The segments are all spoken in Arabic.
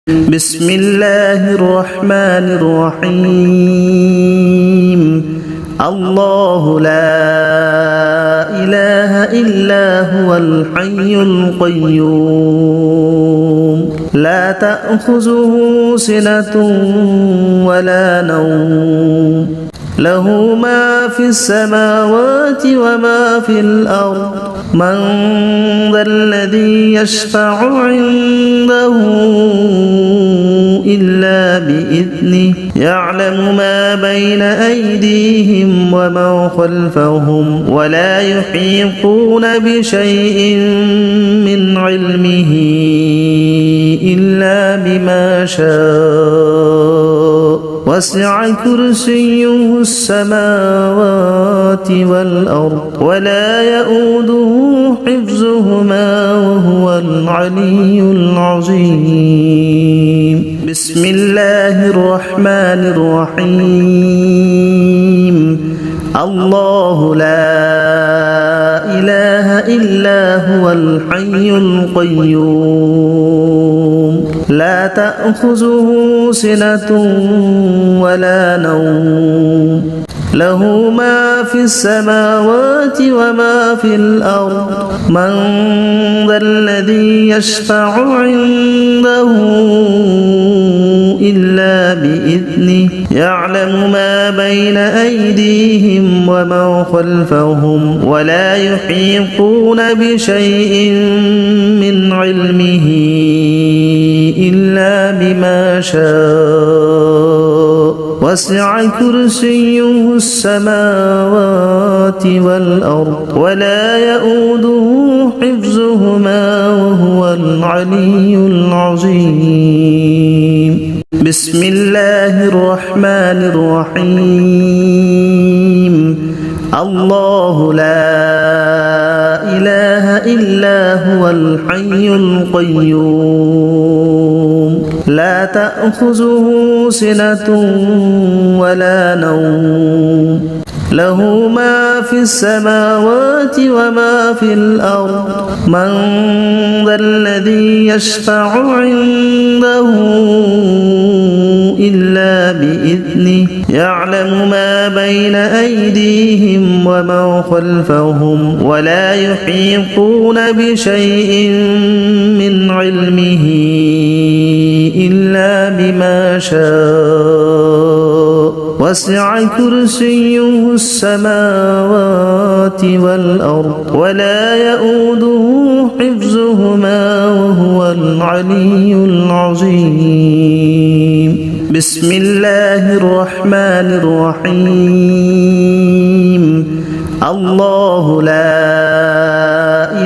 بسم الله الرحمن الرحيم الله لا إله إلا هو الحي القيوم لا تأخذه سنة ولا نوم له ما في السماوات وما في الأرض من ذا الذي يشفع عنده إلا بإذنه يعلم ما بين أيديهم وما خلفهم ولا يحيطون بشيء من علمه إلا بما شاء وسع كرسيه السماوات والأرض ولا يؤوده حفظهما وهو العلي العظيم بسم الله الرحمن الرحيم الله لا إله إلا هو الحي القيوم لا تأخذه سنة ولا نوم له ما في السماوات وما في الأرض من ذا الذي يشفع عنده إلا بإذنه يعلم ما بين أيديهم وما خلفهم ولا يحيطون بشيء من علمه إلا بما شاء وسع كرسيه السماوات والأرض ولا يؤوده حفظهما وهو العلي العظيم بسم الله الرحمن الرحيم الله لا إله إلا هو الحي القيوم لا تأخذه سنة ولا نوم له ما في السماوات وما في الأرض من ذا الذي يشفع عنده إلا بإذنه يعلم ما بين أيديهم وما خلفهم ولا يحيطون بشيء من علمه إلا بما شاء وسع كرسيه السماوات والأرض ولا يؤوده حفظهما وهو العلي العظيم بسم الله الرحمن الرحيم الله لا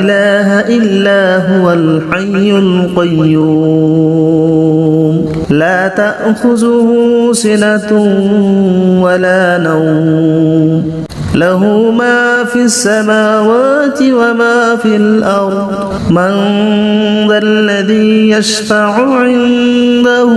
إله إلا هو الحي القيوم لا تأخذه سنة ولا نوم له ما في السماوات وما في الأرض من ذا الذي يشفع عنده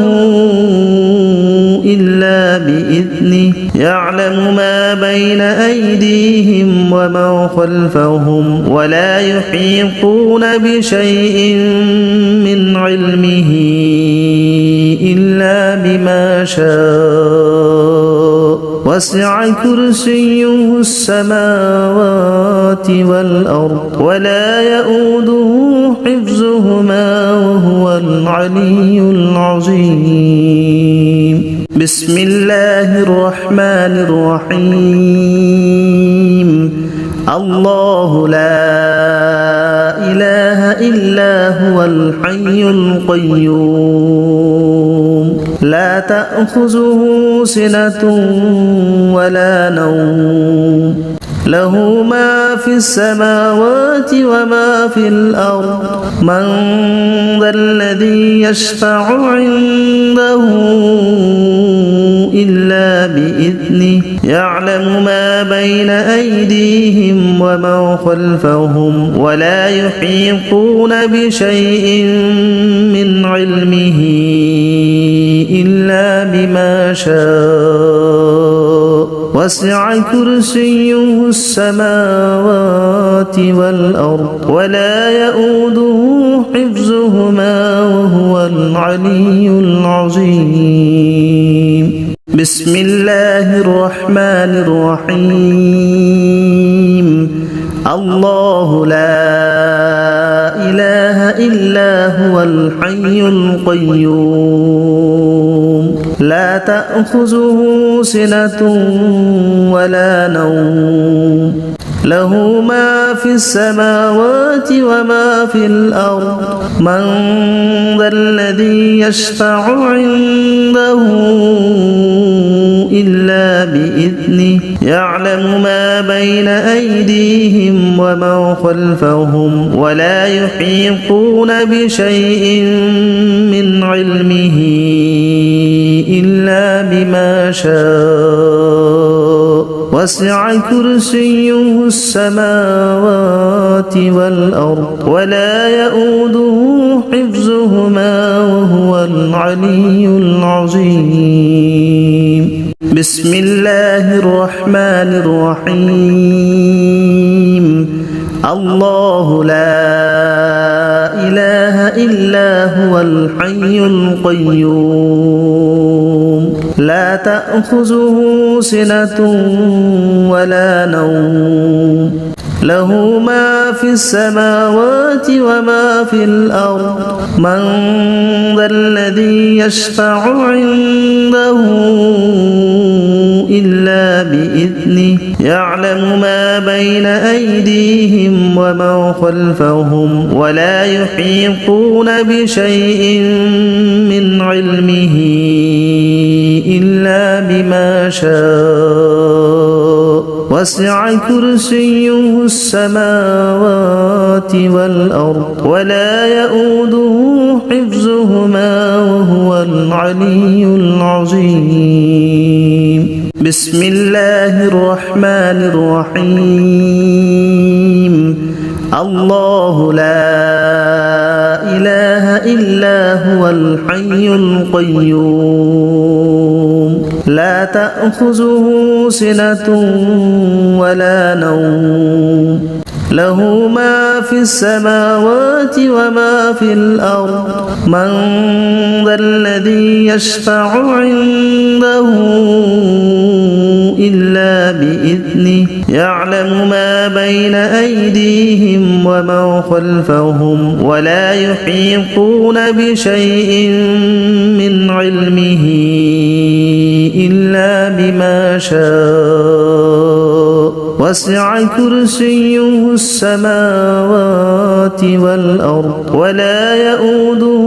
إلا بإذنه يعلم ما بين أيديهم وما خلفهم ولا يحيطون بشيء من علمه إلا بما شاء وسع كرسيه السماوات والأرض ولا يؤوده حفظهما وهو العلي العظيم بسم الله الرحمن الرحيم الله لا إله إلا هو الحي القيوم لا تأخذه سنة ولا نوم له ما في السماوات وما في الأرض من ذا الذي يشفع عنده إلا بإذنه يعلم ما بين أيديهم وما خلفهم ولا يحيطون بشيء من علمه إلا بما شاء وسع كرسيه السماوات والأرض ولا يؤوده حفظهما وهو العلي العظيم بسم الله الرحمن الرحيم الله لا إله إلا هو الحي القيوم لا تأخذه سنة ولا نوم له ما في السماوات وما في الأرض من ذا الذي يشفع عنده إلا بإذنه يعلم ما بين أيديهم وما خلفهم ولا يحيطون بشيء من علمه إلا بما شاء وسع كرسيه السماوات والأرض ولا يؤوده حفظهما وهو العلي العظيم بسم الله الرحمن الرحيم الله لا إله إلا هو الحي القيوم لا تأخذه سنة ولا نوم له ما في السماوات وما في الأرض من ذا الذي يشفع عنده إلا بإذنه يعلم ما بين أيديهم وما خلفهم ولا يحيطون بشيء من علمه إلا بما شاء وسع كرسيه السماوات والأرض ولا يؤوده حفظهما وهو العلي العظيم بسم الله الرحمن الرحيم الله لا إله إلا هو الحي القيوم لا تأخذه سنة ولا نوم له ما في السماوات وما في الأرض من ذا الذي يشفع عنده إلا بإذنه يعلم ما بين أيديهم وما خلفهم ولا يحيطون بشيء من علمه إلا بما شاء وسع كرسيه السماوات والأرض ولا يؤوده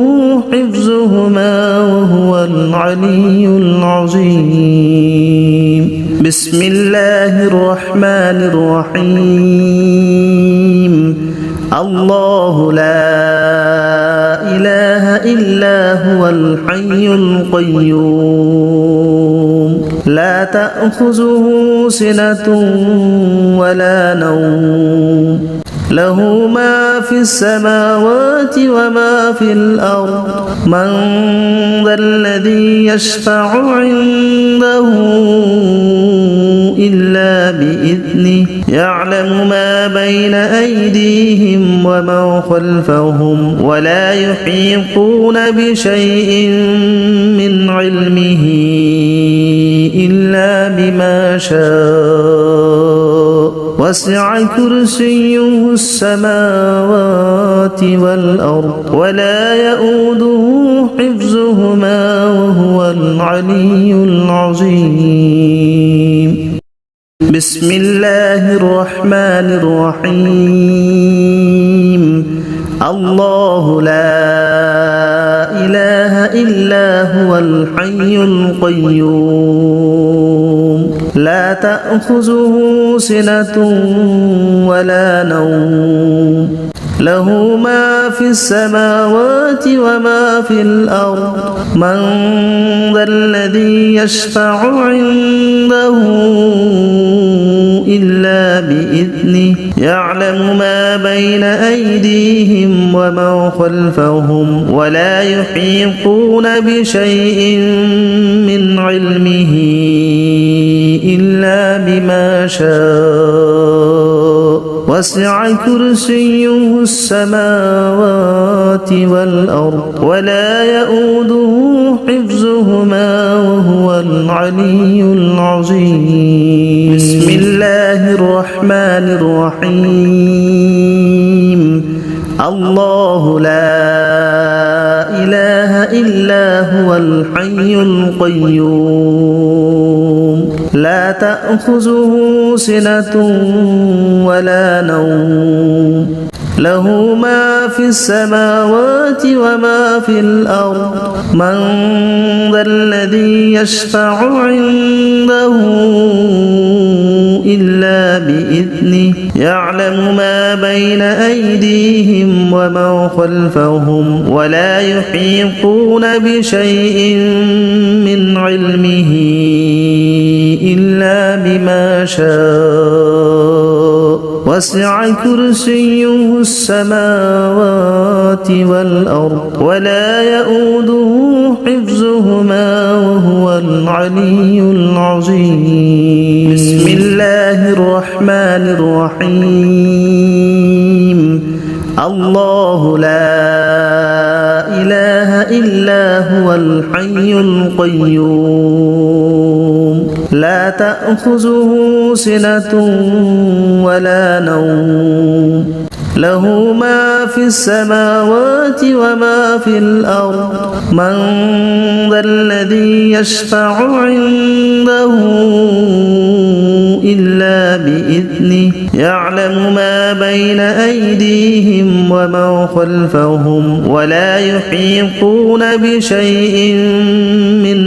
حفظهما وهو العلي العظيم بسم الله الرحمن الرحيم الله لا إله إلا هو الحي القيوم لا تأخذه سنة ولا نوم له ما في السماوات وما في الأرض من ذا الذي يشفع عنده إلا بإذنه يعلم ما بين أيديهم وما خلفهم ولا يحيطون بشيء من علمه إلا بما شاء وسع كرسيه السماوات والأرض ولا يؤوده حفظهما وهو العلي العظيم بسم الله الرحمن الرحيم الله لا إله إلا هو الحي القيوم لا تأخذه سنة ولا نوم له ما في السماوات وما في الأرض من ذا الذي يشفع عنده إلا بإذنه يعلم ما بين أيديهم وما خلفهم ولا يحيطون بشيء من علمه إلا بما شاء وسع كرسيه السماوات والأرض ولا يؤوده حفظهما وهو العلي العظيم. بسم الله الرحمن الرحيم. الله لا إله إلا هو الحي القيوم لا تأخذه سنة ولا نوم له ما في السماوات وما في الأرض من ذا الذي يشفع عنده إلا بإذنه يعلم ما بين أيديهم وما خلفهم ولا يحيطون بشيء من علمه إلا بما شاء وسع كرسيه السماوات والأرض ولا يؤوده حفظهما وهو العلي العظيم. بسم الله الرحمن الرحيم. الله لا إله إلا هو الحي القيوم لا تأخذه سنة ولا نوم له ما في السماوات وما في الأرض من ذا الذي يشفع عنده إلا بإذنه يعلم ما بين أيديهم وما خلفهم ولا يحيطون بشيء من